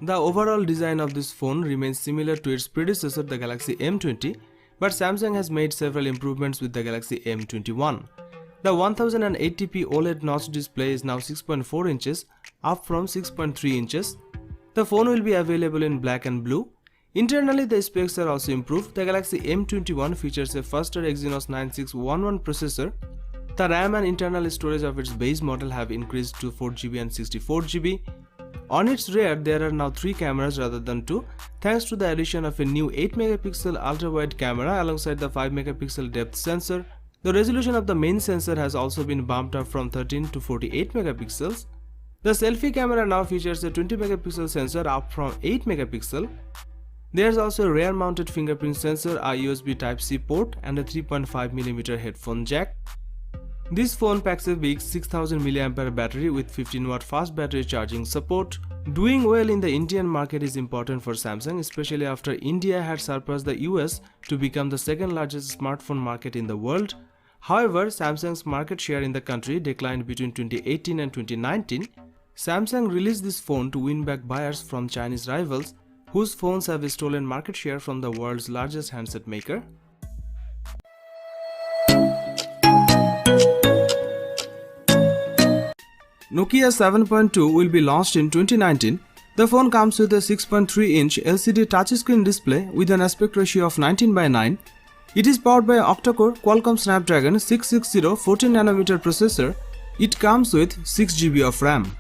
The overall design of this phone remains similar to its predecessor, the Galaxy M20, but Samsung has made several improvements with the Galaxy M21. The 1080p OLED notch display is now 6.4 inches, up from 6.3 inches. The phone will be available in black and blue. Internally, the specs are also improved. The Galaxy M21 features a faster Exynos 9611 processor. The RAM and internal storage of its base model have increased to 4GB and 64GB. On its rear, there are now 3 cameras rather than 2, thanks to the addition of a new 8MP ultra-wide camera alongside the 5MP depth sensor. The resolution of the main sensor has also been bumped up from 13 to 48 megapixels. The selfie camera now features a 20MP sensor up from 8MP. There's also a rear-mounted fingerprint sensor, a USB Type-C port, and a 3.5mm headphone jack. This phone packs a big 6000 mAh battery with 15W fast battery charging support. Doing well in the Indian market is important for Samsung, especially after India had surpassed the US to become the second largest smartphone market in the world. However, Samsung's market share in the country declined between 2018 and 2019. Samsung released this phone to win back buyers from Chinese rivals, whose phones have stolen market share from the world's largest handset maker. Nokia 7.2 will be launched in 2019. The phone comes with a 6.3-inch LCD touchscreen display with an aspect ratio of 19:9. It is powered by an octa-core Qualcomm Snapdragon 660 14nm processor. It comes with 6GB of RAM.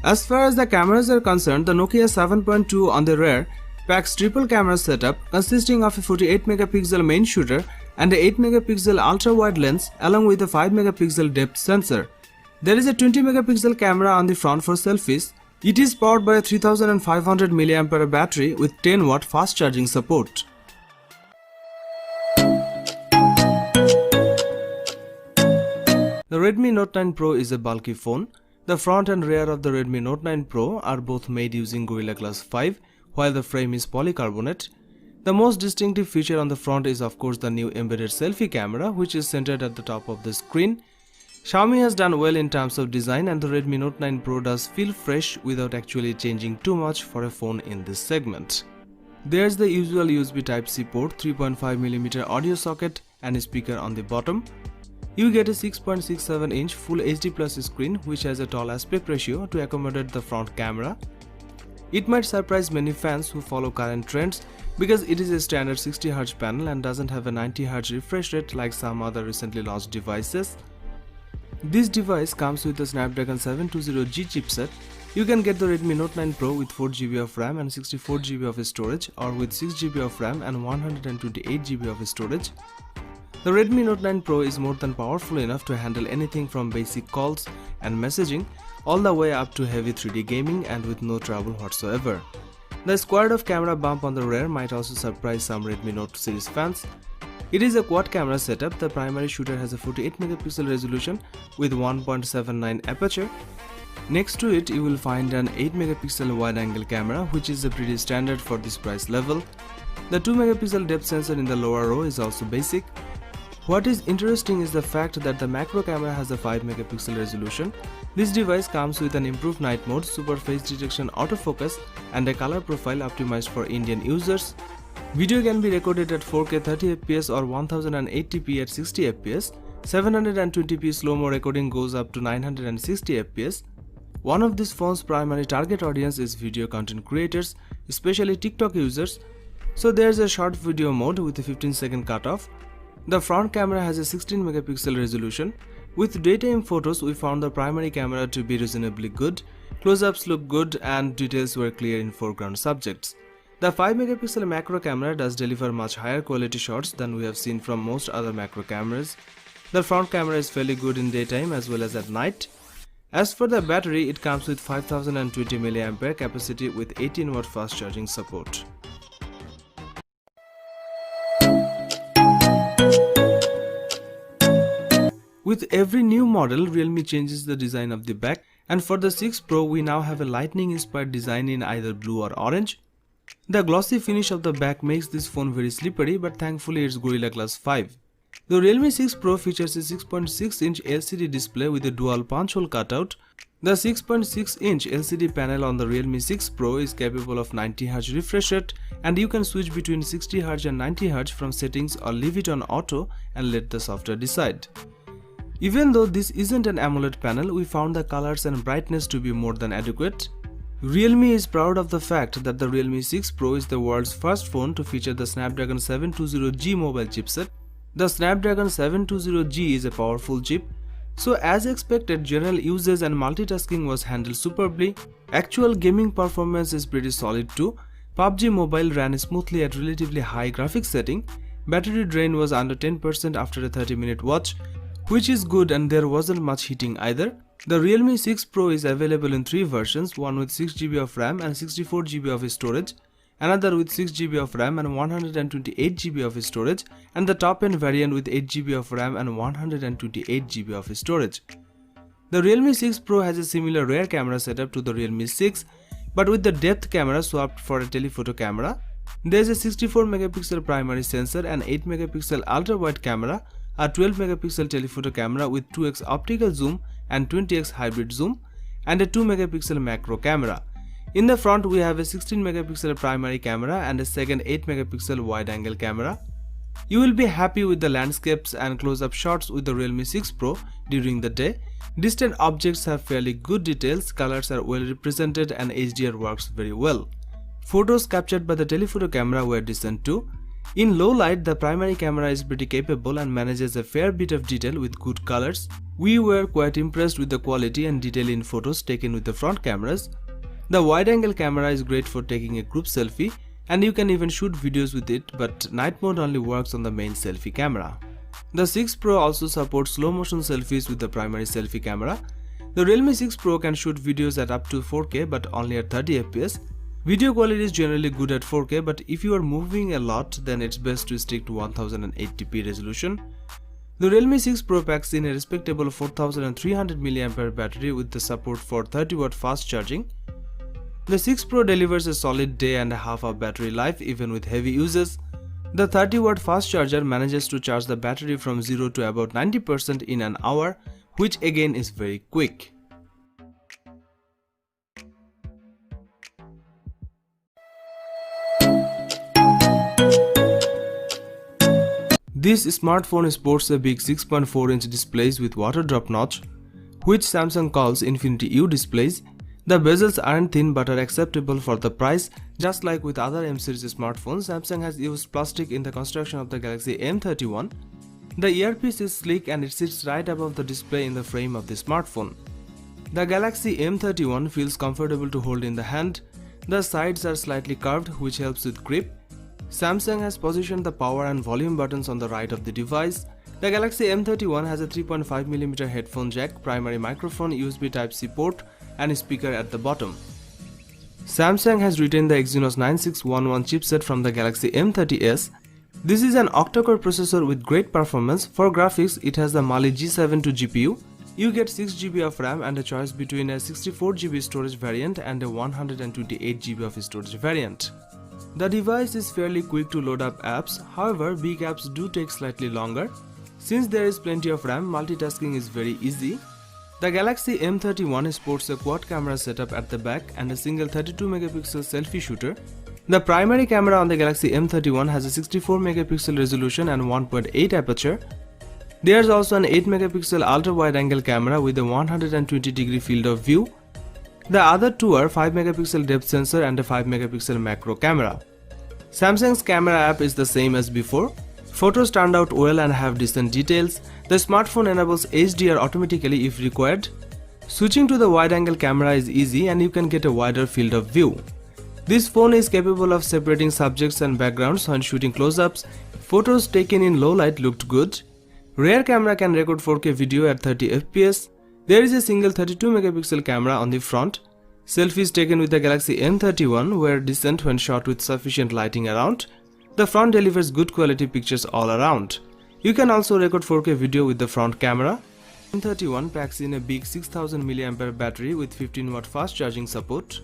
As far as the cameras are concerned, the Nokia 7.2 on the rear packs triple camera setup consisting of a 48MP main shooter and a 8MP ultra-wide lens along with a 5MP depth sensor. There is a 20MP camera on the front for selfies. It is powered by a 3500 mAh battery with 10W fast charging support. The Redmi Note 9 Pro is a bulky phone. The front and rear of the Redmi Note 9 Pro are both made using Gorilla Glass 5, while the frame is polycarbonate. The most distinctive feature on the front is of course the new embedded selfie camera, which is centered at the top of the screen. Xiaomi has done well in terms of design, and the Redmi Note 9 Pro does feel fresh without actually changing too much for a phone in this segment. There's the usual USB Type-C port, 3.5mm audio socket and a speaker on the bottom. You get a 6.67-inch Full HD Plus screen which has a tall aspect ratio to accommodate the front camera. It might surprise many fans who follow current trends because it is a standard 60Hz panel and doesn't have a 90Hz refresh rate like some other recently launched devices. This device comes with the Snapdragon 720G chipset. You can get the Redmi Note 9 Pro with 4GB of RAM and 64GB of storage, or with 6GB of RAM and 128GB of storage. The Redmi Note 9 Pro is more than powerful enough to handle anything from basic calls and messaging all the way up to heavy 3D gaming and with no trouble whatsoever. The squared-off camera bump on the rear might also surprise some Redmi Note series fans. It is a quad camera setup. The primary shooter has a 48MP resolution with 1.79 aperture. Next to it, you will find an 8MP wide-angle camera, which is pretty standard for this price level. The 2MP depth sensor in the lower row is also basic. What is interesting is the fact that the macro camera has a 5MP resolution. This device comes with an improved night mode, super face detection autofocus, and a color profile optimized for Indian users. Video can be recorded at 4K 30fps or 1080p at 60fps. 720p slow-mo recording goes up to 960fps. One of this phone's primary target audience is video content creators, especially TikTok users. So there's a short video mode with a 15-second cutoff. The front camera has a 16MP resolution. With daytime photos, we found the primary camera to be reasonably good. Close-ups look good and details were clear in foreground subjects. The 5MP macro camera does deliver much higher quality shots than we have seen from most other macro cameras. The front camera is fairly good in daytime as well as at night. As for the battery, it comes with 5020 mAh capacity with 18W fast charging support. With every new model, Realme changes the design of the back. And for the 6 Pro, we now have a lightning inspired design in either blue or orange. The glossy finish of the back makes this phone very slippery, but thankfully it's Gorilla Glass 5. The Realme 6 Pro features a 6.6-inch LCD display with a dual punch hole cutout. The 6.6-inch LCD panel on the Realme 6 Pro is capable of 90Hz refresh rate, and you can switch between 60Hz and 90Hz from settings or leave it on auto and let the software decide. Even though this isn't an AMOLED panel, we found the colors and brightness to be more than adequate. Realme is proud of the fact that the Realme 6 Pro is the world's first phone to feature the Snapdragon 720G mobile chipset. The Snapdragon 720G is a powerful chip, so as expected, general usage and multitasking was handled superbly. Actual gaming performance is pretty solid too. PUBG Mobile ran smoothly at relatively high graphics setting. Battery drain was under 10% after a 30-minute watch, which is good, and there wasn't much heating either. The Realme 6 Pro is available in 3 versions, one with 6GB of RAM and 64GB of storage, another with 6GB of RAM and 128GB of storage, and the top-end variant with 8GB of RAM and 128GB of storage. The Realme 6 Pro has a similar rear camera setup to the Realme 6, but with the depth camera swapped for a telephoto camera. There is a 64MP primary sensor, an 8MP ultra-wide camera, a 12MP telephoto camera with 2x optical zoom and 20x hybrid zoom, and a 2MP macro camera. In the front, we have a 16MP primary camera and a second 8MP wide-angle camera. You will be happy with the landscapes and close-up shots with the Realme 6 Pro during the day. Distant objects have fairly good details, colors are well represented, and HDR works very well. Photos captured by the telephoto camera were decent too. In low light, the primary camera is pretty capable and manages a fair bit of detail with good colors. We were quite impressed with the quality and detail in photos taken with the front cameras. The wide-angle camera is great for taking a group selfie, and you can even shoot videos with it, but night mode only works on the main selfie camera. The 6 Pro also supports slow-motion selfies with the primary selfie camera. The Realme 6 Pro can shoot videos at up to 4K but only at 30fps. Video quality is generally good at 4K, but if you are moving a lot, then it's best to stick to 1080p resolution. The Realme 6 Pro packs in a respectable 4300mAh battery with the support for 30W fast charging. The 6 Pro delivers a solid day and a half of battery life even with heavy uses. The 30W fast charger manages to charge the battery from 0 to about 90% in an hour, which again is very quick. This smartphone sports a big 6.4-inch displays with water drop notch, which Samsung calls Infinity U displays. The bezels aren't thin but are acceptable for the price. Just like with other M series smartphones, Samsung has used plastic in the construction of the Galaxy M31. The earpiece is sleek and it sits right above the display in the frame of the smartphone. The Galaxy M31 feels comfortable to hold in the hand. The sides are slightly curved, which helps with grip. Samsung has positioned the power and volume buttons on the right of the device. The Galaxy M31 has a 3.5mm headphone jack, primary microphone, USB Type-C port, and a speaker at the bottom. Samsung has retained the Exynos 9611 chipset from the Galaxy M30s. This is an octa-core processor with great performance. For graphics, it has the Mali G72 GPU. You get 6GB of RAM and a choice between a 64GB storage variant and a 128GB of storage variant. The device is fairly quick to load up apps, however big apps do take slightly longer. Since there is plenty of RAM, multitasking is very easy. The Galaxy M31 sports a quad camera setup at the back and a single 32MP selfie shooter. The primary camera on the Galaxy M31 has a 64MP resolution and 1.8 aperture. There is also an 8MP ultra wide angle camera with a 120° field of view. The other two are 5MP depth sensor and a 5MP macro camera. Samsung's camera app is the same as before. Photos turned out well and have decent details. The smartphone enables HDR automatically if required. Switching to the wide-angle camera is easy and you can get a wider field of view. This phone is capable of separating subjects and backgrounds when shooting close-ups. Photos taken in low light looked good. Rear camera can record 4K video at 30fps. There is a single 32MP camera on the front. Selfies taken with the Galaxy M31 were decent when shot with sufficient lighting around. The front delivers good quality pictures all around. You can also record 4K video with the front camera. N31 packs in a big 6000 mAh battery with 15 watt fast charging support.